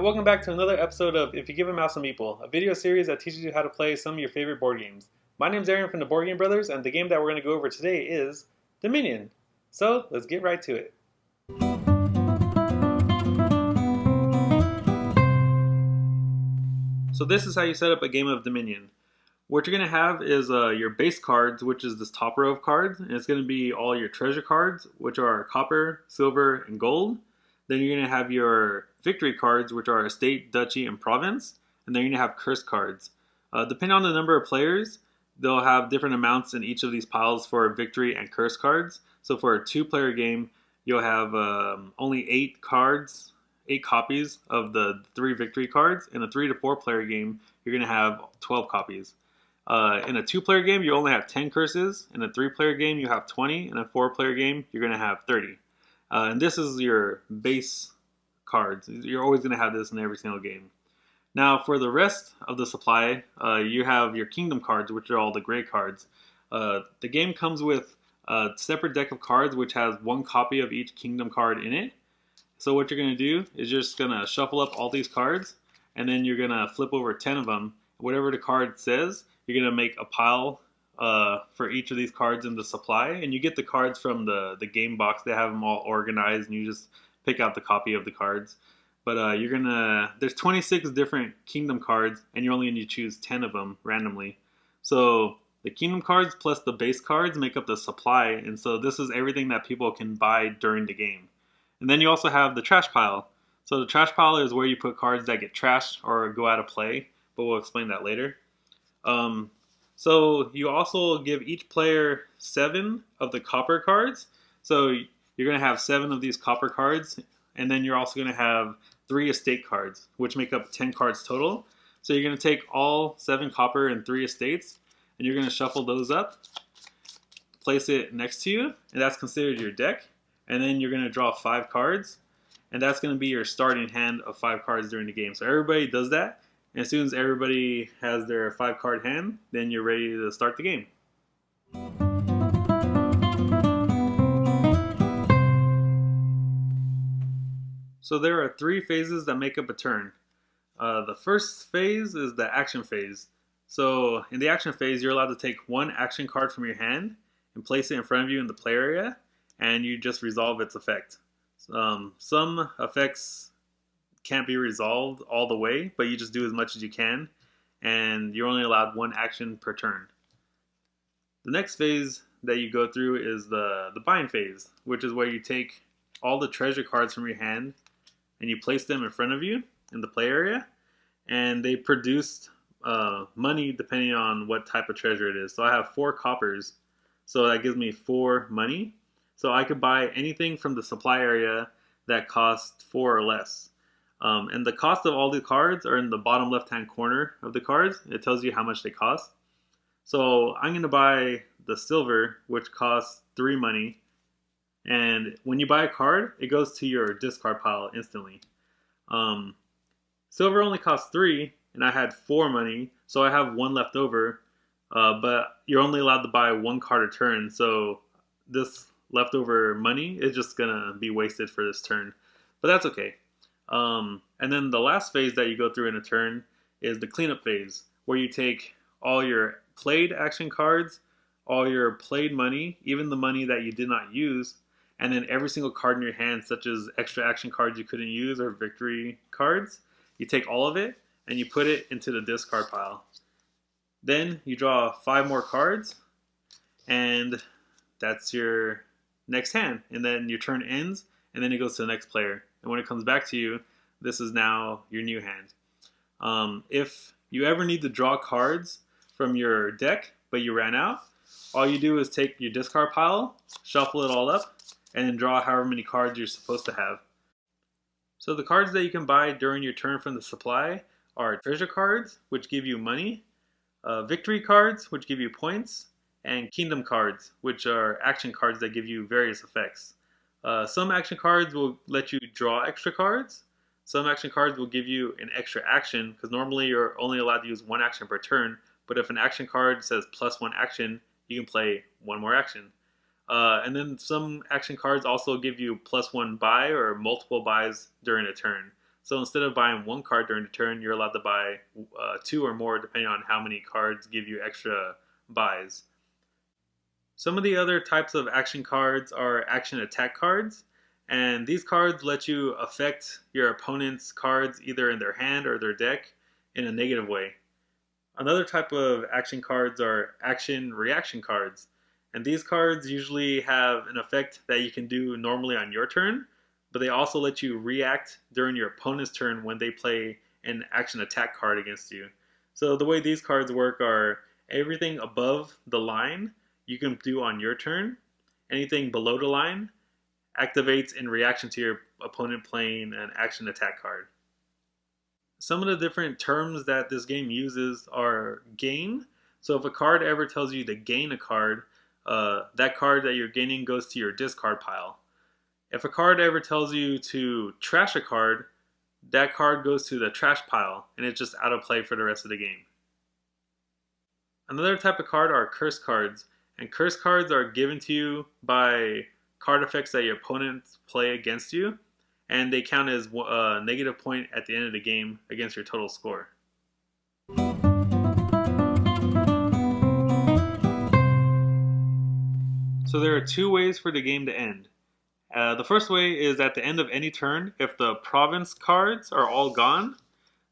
welcome back to another episode of If You Give a Mouse a Meeple, a video series that teaches you how to play some of your favorite board games. My name's Aaron from the Board Game Brothers, and the game that we're going to go over today is Dominion. So, let's get right to it. So this is how you set up a game of Dominion. What you're going to have is your base cards, which is this top row of cards, and it's going to be all your treasure cards, which are copper, silver, and gold. Then you're going to have your victory cards, which are estate, duchy, and province. And then you're going to have curse cards. Depending on the number of players, they'll have different amounts in each of these piles for victory and curse cards. So for a 2-player game, you'll have only 8 cards, 8 copies of the 3 victory cards. In a 3 to 4-player game, you're going to have 12 copies. In a 2-player game, you only have 10 curses. In a 3-player game, you have 20. In a 4-player game, you're going to have 30. And this is your base cards. You're always going to have this in every single game. Now, for the rest of the supply, you have your kingdom cards, which are all the gray cards. The game comes with a separate deck of cards, which has 1 copy of each kingdom card in it. So what you're going to do is you're just going to shuffle up all these cards, and then you're going to flip over 10 of them. Whatever the card says, you're going to make a pile for each of these cards in the supply, and you get the cards from the game box. They have them all organized, and you just pick out the copy of the cards. But there's 26 different kingdom cards, and you're only going to choose 10 of them randomly. So the kingdom cards plus the base cards make up the supply, and so this is everything that people can buy during the game. And then you also have the trash pile. So the trash pile is where you put cards that get trashed or go out of play, but we'll explain that later. So you also give each player 7 of the copper cards. So you're going to have 7 of these copper cards, and then you're also going to have 3 estate cards, which make up 10 cards total. So you're going to take all 7 copper and 3 estates, and you're going to shuffle those up, place it next to you, and that's considered your deck. And then you're going to draw 5 cards, and that's going to be your starting hand of 5 cards during the game. So everybody does that. And as soon as everybody has their 5-card hand, then you're ready to start the game. So there are 3 phases that make up a turn. The first phase is the action phase. So in the action phase, you're allowed to take 1 action card from your hand and place it in front of you in the play area, and you just resolve its effect. Some effects can't be resolved all the way, but you just do as much as you can, and you're only allowed 1 action per turn. The next phase that you go through is the bind phase, which is where you take all the treasure cards from your hand and you place them in front of you in the play area, and they produce money depending on what type of treasure it is. So I have 4 coppers, so that gives me 4 money. So I could buy anything from the supply area that costs 4 or less. And the cost of all the cards are in the bottom left-hand corner of the cards. It tells you how much they cost. So I'm going to buy the silver, which costs 3 money. And when you buy a card, it goes to your discard pile instantly. Silver only costs 3, and I had 4 money, so I have 1 left over. But you're only allowed to buy 1 card a turn, so this leftover money is just going to be wasted for this turn. But that's okay. And then the last phase that you go through in a turn is the cleanup phase, where you take all your played action cards, all your played money, even the money that you did not use, and then every single card in your hand, such as extra action cards you couldn't use or victory cards, you take all of it and you put it into the discard pile. Then you draw 5 more cards, and that's your next hand. And then your turn ends, and then it goes to the next player. And when it comes back to you, this is now your new hand. If you ever need to draw cards from your deck, but you ran out, all you do is take your discard pile, shuffle it all up, and then draw however many cards you're supposed to have. So the cards that you can buy during your turn from the supply are treasure cards, which give you money, victory cards, which give you points, and kingdom cards, which are action cards that give you various effects. Some action cards will let you draw extra cards. Some action cards will give you an extra action, because normally you're only allowed to use 1 action per turn, but if an action card says +1 action, you can play 1 more action. And then some action cards also give you +1 buy or multiple buys during a turn. So instead of buying one card during the turn, you're allowed to buy two or more depending on how many cards give you extra buys. Some of the other types of action cards are action attack cards, and these cards let you affect your opponent's cards either in their hand or their deck in a negative way. Another type of action cards are action reaction cards, and these cards usually have an effect that you can do normally on your turn, but they also let you react during your opponent's turn when they play an action attack card against you. So the way these cards work are everything above the line you can do on your turn. Anything below the line activates in reaction to your opponent playing an action attack card. Some of the different terms that this game uses are gain. So if a card ever tells you to gain a card, that card that you're gaining goes to your discard pile. If a card ever tells you to trash a card, that card goes to the trash pile and it's just out of play for the rest of the game. Another type of card are curse cards, and curse cards are given to you by card effects that your opponents play against you, and they count as a negative point at the end of the game against your total score. So there are two ways for the game to end. The first way is at the end of any turn, if the province cards are all gone,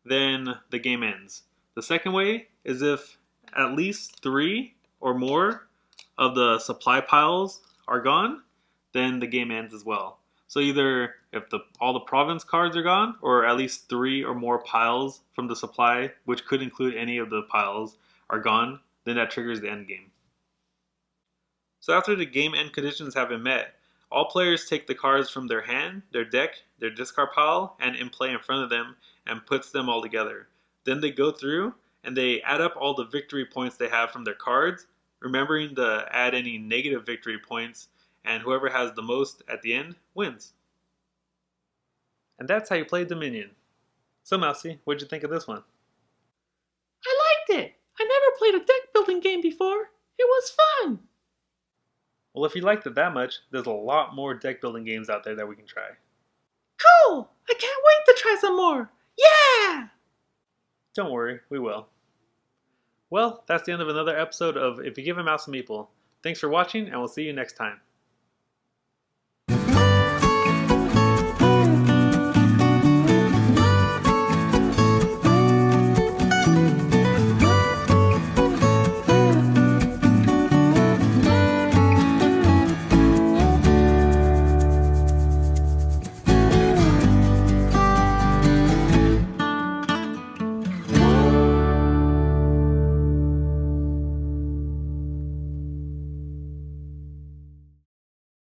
then the game ends. The second way is if at least 3 or more of the supply piles are gone, then the game ends as well. So either if all the province cards are gone, or at least 3 or more piles from the supply, which could include any of the piles, are gone, then that triggers the end game. So after the game end conditions have been met, all players take the cards from their hand, their deck, their discard pile, and in play in front of them, and puts them all together. Then they go through and they add up all the victory points they have from their cards, remembering to add any negative victory points, and whoever has the most at the end wins. And that's how you play Dominion. So Mousie, what'd you think of this one? I liked it! I never played a deck building game before. It was fun! Well, if you liked it that much, there's a lot more deck building games out there that we can try. Cool! I can't wait to try some more! Yeah! Don't worry, we will. Well, that's the end of another episode of If You Give a Mouse a Meeple. Thanks for watching, and we'll see you next time.